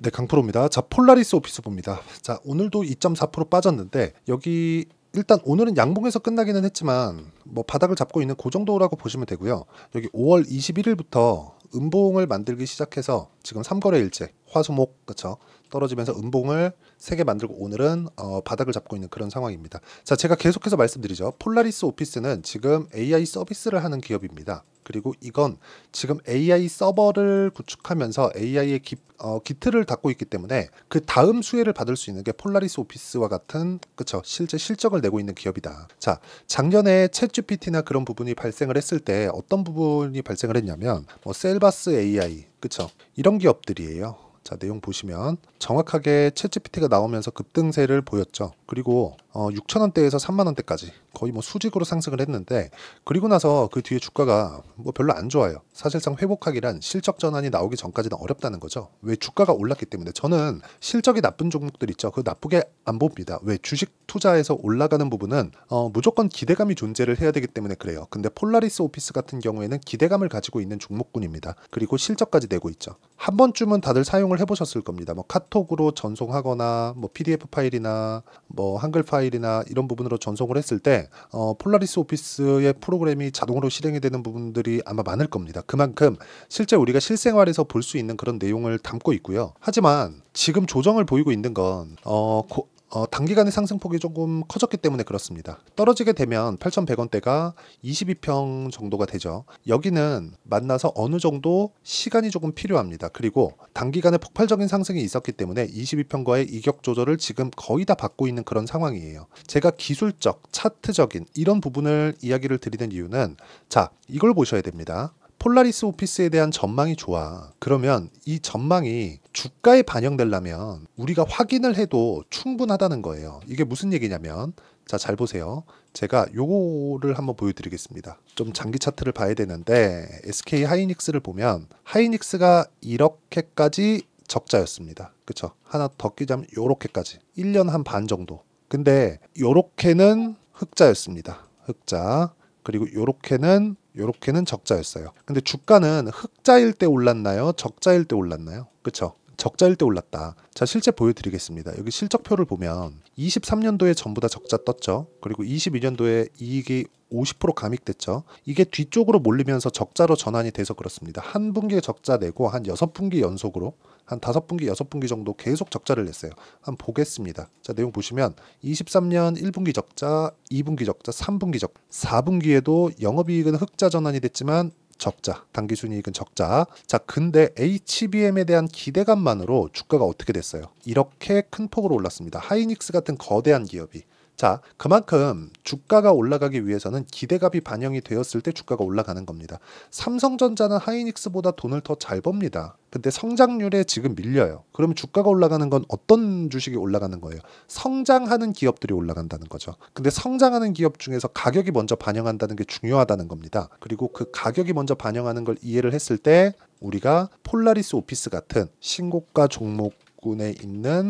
네, 강프로입니다. 자, 폴라리스 오피스 봅니다. 자, 오늘도 2.4% 빠졌는데 여기 일단 오늘은 양봉에서 끝나기는 했지만 뭐 바닥을 잡고 있는 그 정도라고 보시면 되고요. 여기 5월 21일부터 음봉을 만들기 시작해서 지금 3거래일째 화수목 그쵸? 떨어지면서 음봉을 3개 만들고 오늘은 바닥을 잡고 있는 그런 상황입니다. 자, 제가 계속해서 말씀드리죠. 폴라리스 오피스는 지금 AI 서비스를 하는 기업입니다. 그리고 이건 지금 AI 서버를 구축하면서 AI의 기틀을 닦고 있기 때문에 그 다음 수혜를 받을 수 있는 게 폴라리스 오피스와 같은 그쵸 실제 실적을 내고 있는 기업이다. 자, 작년에 챗GPT나 그런 부분이 발생을 했을 때 어떤 부분이 발생을 했냐면 뭐 셀바스 AI 그쵸 이런 기업들이에요. 자, 내용 보시면 정확하게 챗GPT가 나오면서 급등세를 보였죠. 그리고 6,000원대에서 3만원대까지 거의 뭐 수직으로 상승을 했는데 그리고 나서 그 뒤에 주가가 뭐 별로 안 좋아요. 사실상 회복하기란 실적 전환이 나오기 전까지는 어렵다는 거죠. 왜? 주가가 올랐기 때문에. 저는 실적이 나쁜 종목들 있죠. 그거 나쁘게 안 봅니다. 왜? 주식 투자에서 올라가는 부분은 무조건 기대감이 존재를 해야 되기 때문에 그래요. 근데 폴라리스 오피스 같은 경우에는 기대감을 가지고 있는 종목군입니다. 그리고 실적까지 내고 있죠. 한 번쯤은 다들 사용을 해보셨을 겁니다. 뭐 카톡으로 전송하거나 뭐 PDF 파일이나 뭐 한글 파일이나 이런 부분으로 전송을 했을 때 폴라리스 오피스의 프로그램이 자동으로 실행이 되는 부분들이 아마 많을 겁니다. 그만큼 실제 우리가 실생활에서 볼 수 있는 그런 내용을 담고 있고요. 하지만 지금 조정을 보이고 있는 건 단기간의 상승폭이 조금 커졌기 때문에 그렇습니다. 떨어지게 되면 8,100원대가 22평 정도가 되죠. 여기는 만나서 어느 정도 시간이 조금 필요합니다. 그리고 단기간에 폭발적인 상승이 있었기 때문에 22평과의 이격 조절을 지금 거의 다 받고 있는 그런 상황이에요. 제가 기술적, 차트적인 이런 부분을 이야기를 드리는 이유는 자, 이걸 보셔야 됩니다. 폴라리스 오피스에 대한 전망이 좋아. 그러면 이 전망이 주가에 반영되려면 우리가 확인을 해도 충분하다는 거예요. 이게 무슨 얘기냐면 자, 잘 보세요. 제가 요거를 한번 보여드리겠습니다. 좀 장기 차트를 봐야 되는데 SK 하이닉스를 보면 하이닉스가 이렇게까지 적자였습니다. 그쵸? 하나 더 끼자면 요렇게까지 1년 한 반 정도. 근데 요렇게는 흑자였습니다. 흑자. 그리고 요렇게는 적자였어요. 근데 주가는 흑자일 때 올랐나요? 적자일 때 올랐나요? 그쵸? 적자일 때 올랐다. 자, 실제 보여드리겠습니다. 여기 실적표를 보면 23년도에 전부 다 적자 떴죠. 그리고 22년도에 이익이 50% 감익됐죠. 이게 뒤쪽으로 몰리면서 적자로 전환이 돼서 그렇습니다. 한 분기에 적자 내고 한 6분기 연속으로 한 5분기, 6분기 정도 계속 적자를 냈어요. 한번 보겠습니다. 자, 내용 보시면 23년 1분기 적자, 2분기 적자, 3분기 적자, 4분기에도 영업이익은 흑자 전환이 됐지만 적자, 당기순이익은 적자. 자, 근데 HBM에 대한 기대감만으로 주가가 어떻게 됐어요? 이렇게 큰 폭으로 올랐습니다. 하이닉스 같은 거대한 기업이. 자, 그만큼 주가가 올라가기 위해서는 기대감이 반영이 되었을 때 주가가 올라가는 겁니다. 삼성전자는 하이닉스보다 돈을 더 잘 법니다. 근데 성장률에 지금 밀려요. 그러면 주가가 올라가는 건 어떤 주식이 올라가는 거예요? 성장하는 기업들이 올라간다는 거죠. 근데 성장하는 기업 중에서 가격이 먼저 반영한다는 게 중요하다는 겁니다. 그리고 그 가격이 먼저 반영하는 걸 이해를 했을 때 우리가 폴라리스 오피스 같은 신고가 종목군에 있는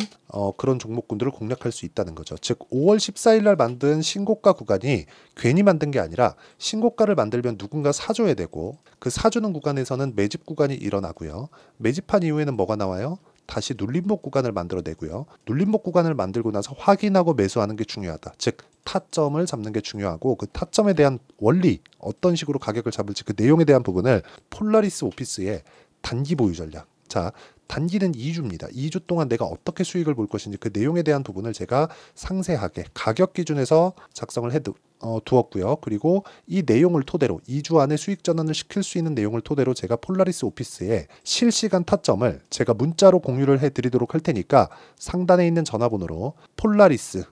그런 종목군들을 공략할 수 있다는 거죠. 즉 5월 14일 날 만든 신고가 구간이 괜히 만든 게 아니라 신고가를 만들면 누군가 사줘야 되고 그 사주는 구간에서는 매집 구간이 일어나고요. 매집한 이후에는 뭐가 나와요? 다시 눌림목 구간을 만들어내고요. 눌림목 구간을 만들고 나서 확인하고 매수하는 게 중요하다. 즉 타점을 잡는 게 중요하고 그 타점에 대한 원리, 어떤 식으로 가격을 잡을지 그 내용에 대한 부분을 폴라리스 오피스의 단기 보유 전략. 자, 단기는 2주입니다. 2주 동안 내가 어떻게 수익을 볼 것인지 그 내용에 대한 부분을 제가 상세하게 가격 기준에서 작성을 두었고요. 그리고 이 내용을 토대로 2주 안에 수익 전환을 시킬 수 있는 내용을 토대로 제가 폴라리스 오피스의 실시간 타점을 제가 문자로 공유를 해드리도록 할 테니까 상단에 있는 전화번호로 폴라리스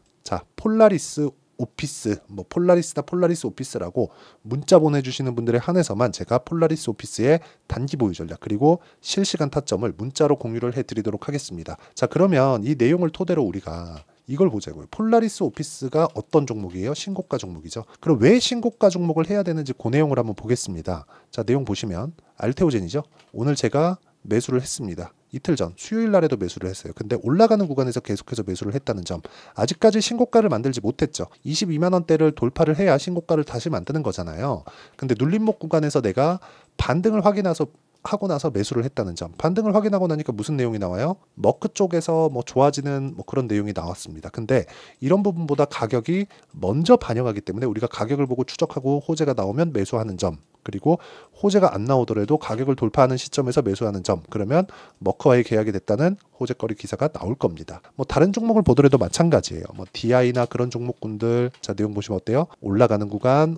오피스, 뭐 폴라리스나 폴라리스 오피스라고 문자 보내주시는 분들에 한해서만 제가 폴라리스 오피스의 단기 보유 전략 그리고 실시간 타점을 문자로 공유를 해드리도록 하겠습니다. 자, 그러면 이 내용을 토대로 우리가 이걸 보자고요. 폴라리스 오피스가 어떤 종목이에요? 신고가 종목이죠. 그럼 왜 신고가 종목을 해야 되는지 그 내용을 한번 보겠습니다. 자, 내용 보시면 알테오젠이죠. 오늘 제가 매수를 했습니다. 이틀 전 수요일 날에도 매수를 했어요. 근데 올라가는 구간에서 계속해서 매수를 했다는 점. 아직까지 신고가를 만들지 못했죠. 22만 원대를 돌파를 해야 신고가를 다시 만드는 거잖아요. 근데 눌림목 구간에서 내가 반등을 확인해서 하고 나서 매수를 했다는 점. 반등을 확인하고 나니까 무슨 내용이 나와요? 머크 쪽에서 뭐 좋아지는 뭐 그런 내용이 나왔습니다. 근데 이런 부분보다 가격이 먼저 반영하기 때문에 우리가 가격을 보고 추적하고 호재가 나오면 매수하는 점, 그리고 호재가 안 나오더라도 가격을 돌파하는 시점에서 매수하는 점, 그러면 머크와의 계약이 됐다는 호재거리 기사가 나올 겁니다. 뭐 다른 종목을 보더라도 마찬가지예요. 뭐 DI나 그런 종목군들, 자 내용 보시면 어때요? 올라가는 구간,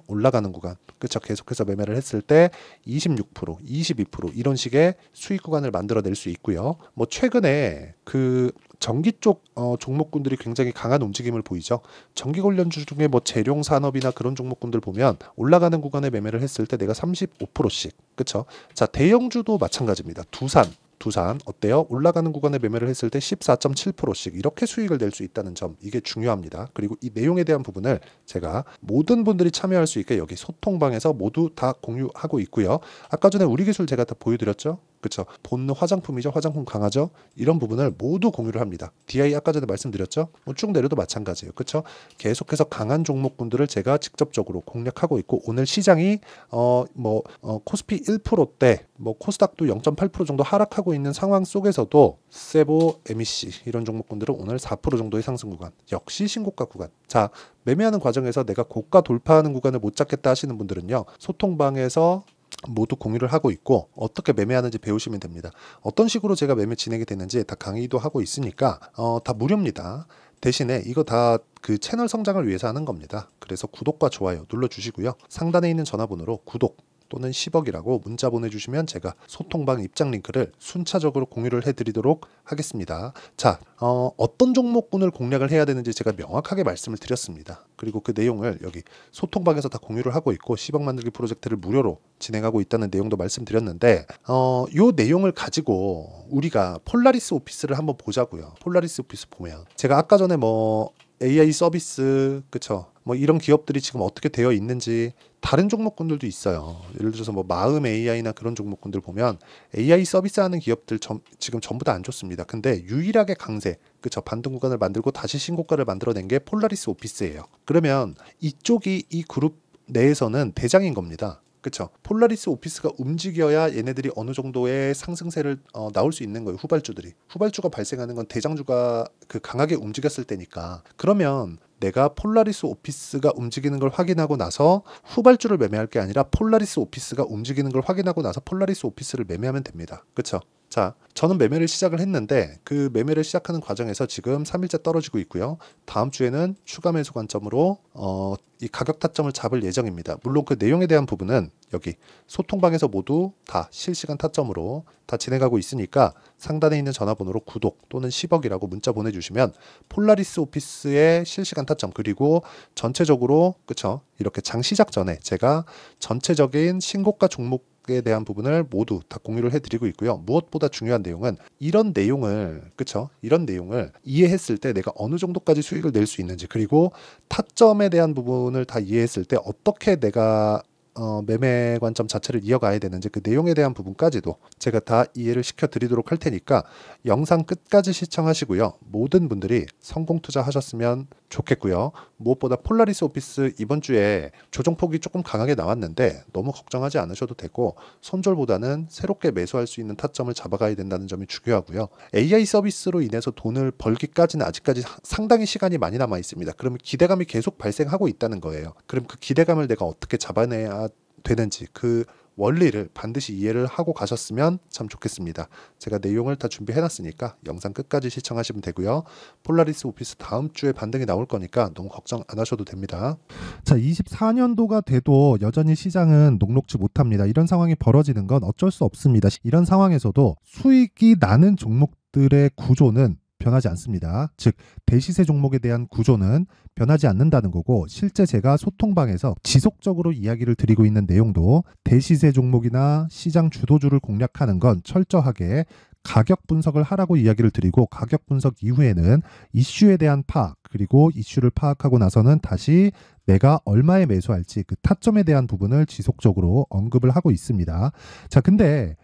그쵸? 계속해서 매매를 했을 때 26%, 22% 이런 식의 수익 구간을 만들어낼 수 있고요. 뭐 최근에 그 전기 쪽 종목군들이 굉장히 강한 움직임을 보이죠. 전기 관련주 중에 뭐 재룡 산업이나 그런 종목군들 보면 올라가는 구간에 매매를 했을 때 내가 35%씩, 그쵸? 자, 대형주도 마찬가지입니다. 두산 어때요? 올라가는 구간에 매매를 했을 때 14.7%씩 이렇게 수익을 낼 수 있다는 점, 이게 중요합니다. 그리고 이 내용에 대한 부분을 제가 모든 분들이 참여할 수 있게 여기 소통방에서 모두 다 공유하고 있고요. 아까 전에 우리 기술 제가 다 보여드렸죠? 그쵸? 본느 화장품이죠. 화장품 강하죠? 이런 부분을 모두 공유를 합니다. DI 아까 전에 말씀드렸죠? 뭐 쭉 내려도 마찬가지예요. 그쵸? 계속해서 강한 종목군들을 제가 직접적으로 공략하고 있고, 오늘 시장이 코스피 1%대, 뭐 코스닥도 0.8% 정도 하락하고 있는 상황 속에서도 세보, MEC 이런 종목군들은 오늘 4% 정도의 상승 구간, 역시 신고가 구간. 자, 매매하는 과정에서 내가 고가 돌파하는 구간을 못 잡겠다 하시는 분들은요, 소통방에서 모두 공유를 하고 있고 어떻게 매매하는지 배우시면 됩니다. 어떤 식으로 제가 매매 진행이 되는지 다 강의도 하고 있으니까 다 무료입니다. 대신에 이거 다 그 채널 성장을 위해서 하는 겁니다. 그래서 구독과 좋아요 눌러주시고요. 상단에 있는 전화번호로 구독 또는 10억이라고 문자 보내주시면 제가 소통방 입장 링크를 순차적으로 공유를 해드리도록 하겠습니다. 자, 어떤 종목군을 공략을 해야 되는지 제가 명확하게 말씀을 드렸습니다. 그리고 그 내용을 여기 소통방에서 다 공유를 하고 있고 10억 만들기 프로젝트를 무료로 진행하고 있다는 내용도 말씀드렸는데, 요 내용을 가지고 우리가 폴라리스 오피스를 한번 보자고요. 폴라리스 오피스 보면 제가 아까 전에 뭐 AI 서비스, 그쵸? 뭐 이런 기업들이 지금 어떻게 되어 있는지, 다른 종목군들도 있어요. 예를 들어서 뭐 마음 AI나 그런 종목군들 보면 AI 서비스하는 기업들 지금 전부 다 안 좋습니다. 근데 유일하게 강세, 그쵸? 반등 구간을 만들고 다시 신고가를 만들어낸 게 폴라리스 오피스예요. 그러면 이쪽이 이 그룹 내에서는 대장인 겁니다. 그쵸? 폴라리스 오피스가 움직여야 얘네들이 어느 정도의 상승세를 나올 수 있는 거예요. 후발주가 발생하는 건 대장주가 그 강하게 움직였을 때니까. 그러면 내가 폴라리스 오피스가 움직이는 걸 확인하고 나서 후발주를 매매할 게 아니라 폴라리스 오피스가 움직이는 걸 확인하고 나서 폴라리스 오피스를 매매하면 됩니다. 그쵸? 자, 저는 매매를 시작을 했는데 그 매매를 시작하는 과정에서 지금 3일째 떨어지고 있고요. 다음 주에는 추가 매수 관점으로 이 가격 타점을 잡을 예정입니다. 물론 그 내용에 대한 부분은 여기 소통방에서 모두 다 실시간 타점으로 다 진행하고 있으니까 상단에 있는 전화번호로 구독 또는 10억이라고 문자 보내주시면 폴라리스 오피스의 실시간 타점, 그리고 전체적으로, 그쵸? 이렇게 장 시작 전에 제가 전체적인 신고가 종목에 대한 부분을 모두 다 공유를 해드리고 있고요. 무엇보다 중요한 내용은 이런 내용을, 그쵸? 이런 내용을 이해했을 때 내가 어느 정도까지 수익을 낼 수 있는지, 그리고 타점에 대한 부분을 다 이해했을 때 어떻게 내가 매매 관점 자체를 이어가야 되는지, 그 내용에 대한 부분까지도 제가 다 이해를 시켜드리도록 할 테니까 영상 끝까지 시청하시고요. 모든 분들이 성공 투자하셨으면 좋겠고요. 무엇보다 폴라리스 오피스 이번 주에 조정폭이 조금 강하게 나왔는데 너무 걱정하지 않으셔도 되고, 손절보다는 새롭게 매수할 수 있는 타점을 잡아가야 된다는 점이 중요하고요. AI 서비스로 인해서 돈을 벌기까지는 아직까지 상당히 시간이 많이 남아 있습니다. 그러면 기대감이 계속 발생하고 있다는 거예요. 그럼 그 기대감을 내가 어떻게 잡아내야 되는지, 그 원리를 반드시 이해를 하고 가셨으면 참 좋겠습니다. 제가 내용을 다 준비해 놨으니까 영상 끝까지 시청하시면 되고요. 폴라리스 오피스 다음 주에 반등이 나올 거니까 너무 걱정 안 하셔도 됩니다. 자, 24년도가 돼도 여전히 시장은 녹록지 못합니다. 이런 상황이 벌어지는 건 어쩔 수 없습니다. 이런 상황에서도 수익이 나는 종목들의 구조는 변하지 않습니다. 즉 대시세 종목에 대한 구조는 변하지 않는다는 거고, 실제 제가 소통방에서 지속적으로 이야기를 드리고 있는 내용도 대시세 종목이나 시장 주도주를 공략하는 건 철저하게 가격 분석을 하라고 이야기를 드리고, 가격 분석 이후에는 이슈에 대한 파악, 그리고 이슈를 파악하고 나서는 다시 내가 얼마에 매수할지 그 타점에 대한 부분을 지속적으로 언급을 하고 있습니다. 자, 근데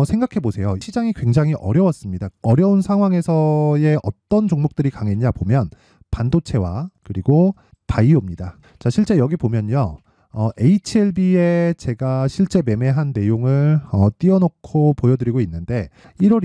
생각해 보세요. 시장이 굉장히 어려웠습니다. 어려운 상황에서의 어떤 종목들이 강했냐 보면 반도체와 그리고 바이오입니다. 자, 실제 여기 보면요. HLB에 제가 실제 매매한 내용을 띄워놓고 보여드리고 있는데 1월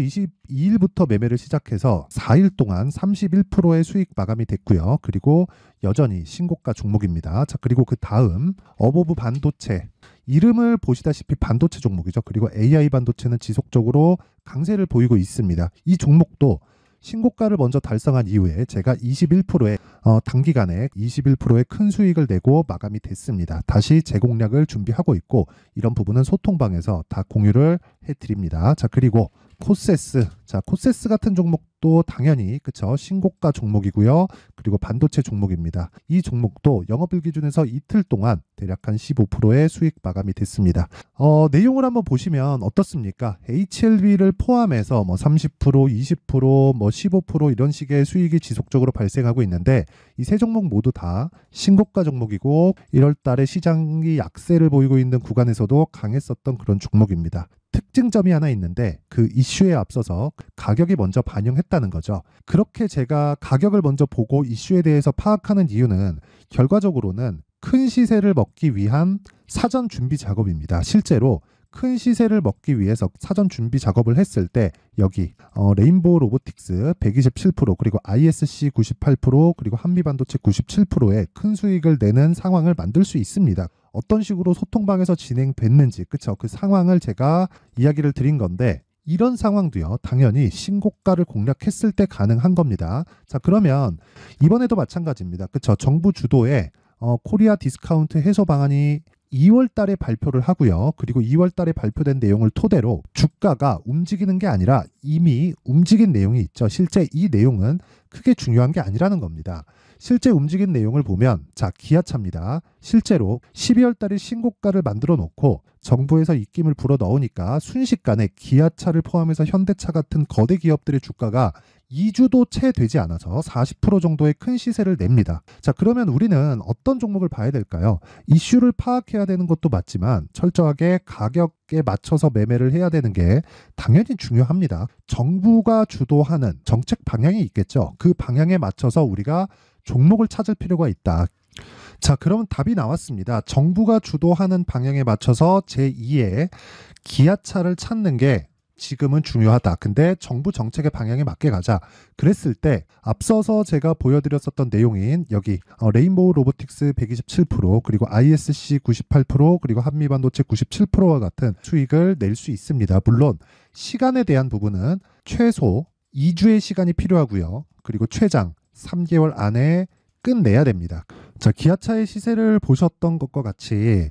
22일부터 매매를 시작해서 4일 동안 31%의 수익 마감이 됐고요. 그리고 여전히 신고가 종목입니다. 자, 그리고 그 다음 어보브 반도체, 이름을 보시다시피 반도체 종목이죠. 그리고 AI 반도체는 지속적으로 강세를 보이고 있습니다. 이 종목도 신고가를 먼저 달성한 이후에 제가 21%의 단기간에 21%의 큰 수익을 내고 마감이 됐습니다. 다시 재공략을 준비하고 있고 이런 부분은 소통방에서 다 공유를 해드립니다. 자, 그리고 코세스. 자, 코세스 같은 종목도 당연히 그쵸, 신고가 종목이고요. 그리고 반도체 종목입니다. 이 종목도 영업일 기준에서 이틀 동안 대략 한 15%의 수익 마감이 됐습니다. 내용을 한번 보시면 어떻습니까? HLB를 포함해서 뭐 30%, 20%, 뭐 15% 이런 식의 수익이 지속적으로 발생하고 있는데 이 세 종목 모두 다 신고가 종목이고 1월 달에 시장이 약세를 보이고 있는 구간에서도 강했었던 그런 종목입니다. 특징점이 하나 있는데 그 이슈에 앞서서 가격이 먼저 반영했다는 거죠. 그렇게 제가 가격을 먼저 보고 이슈에 대해서 파악하는 이유는 결과적으로는 큰 시세를 먹기 위한 사전 준비 작업입니다. 실제로 큰 시세를 먹기 위해서 사전 준비 작업을 했을 때 여기 레인보우 로보틱스 127% 그리고 ISC 98% 그리고 한미반도체 97%의 큰 수익을 내는 상황을 만들 수 있습니다. 어떤 식으로 소통방에서 진행됐는지 그쵸, 그 상황을 제가 이야기를 드린 건데 이런 상황도요 당연히 신고가를 공략했을 때 가능한 겁니다. 자, 그러면 이번에도 마찬가지입니다. 그쵸, 정부 주도의 코리아 디스카운트 해소 방안이 2월 달에 발표를 하고요. 그리고 2월 달에 발표된 내용을 토대로 주가가 움직이는 게 아니라 이미 움직인 내용이 있죠. 실제 이 내용은 크게 중요한 게 아니라는 겁니다. 실제 움직인 내용을 보면 자, 기아차입니다. 실제로 12월 달에 신고가를 만들어 놓고 정부에서 입김을 불어 넣으니까 순식간에 기아차를 포함해서 현대차 같은 거대 기업들의 주가가 2주도 채 되지 않아서 40% 정도의 큰 시세를 냅니다. 자, 그러면 우리는 어떤 종목을 봐야 될까요? 이슈를 파악해야 되는 것도 맞지만 철저하게 가격에 맞춰서 매매를 해야 되는 게 당연히 중요합니다. 정부가 주도하는 정책 방향이 있겠죠. 그 방향에 맞춰서 우리가 종목을 찾을 필요가 있다. 자, 그러면 답이 나왔습니다. 정부가 주도하는 방향에 맞춰서 제2의 기아차를 찾는 게 지금은 중요하다. 근데 정부 정책의 방향에 맞게 가자. 그랬을 때 앞서서 제가 보여드렸었던 내용인 여기 레인보우 로보틱스 127% 그리고 ISC 98% 그리고 한미반도체 97%와 같은 수익을 낼 수 있습니다. 물론 시간에 대한 부분은 최소 2주의 시간이 필요하고요. 그리고 최장 3개월 안에 끝내야 됩니다. 자, 기아차의 시세를 보셨던 것과 같이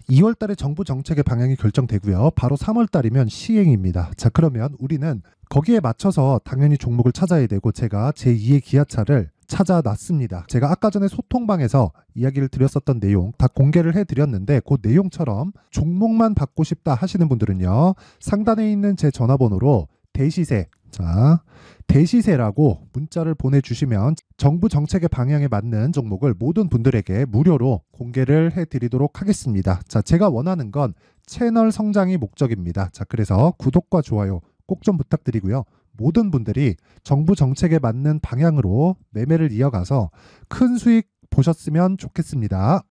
2월 달에 정부 정책의 방향이 결정되고요. 바로 3월 달이면 시행입니다. 자, 그러면 우리는 거기에 맞춰서 당연히 종목을 찾아야 되고 제가 제2의 기아차를 찾아놨습니다. 제가 아까 전에 소통방에서 이야기를 드렸었던 내용 다 공개를 해드렸는데 그 내용처럼 종목만 받고 싶다 하시는 분들은요. 상단에 있는 제 전화번호로 대시세, 자, 대시세라고 문자를 보내주시면 정부 정책의 방향에 맞는 종목을 모든 분들에게 무료로 공개를 해드리도록 하겠습니다. 자, 제가 원하는 건 채널 성장이 목적입니다. 자, 그래서 구독과 좋아요 꼭 좀 부탁드리고요. 모든 분들이 정부 정책에 맞는 방향으로 매매를 이어가서 큰 수익 보셨으면 좋겠습니다.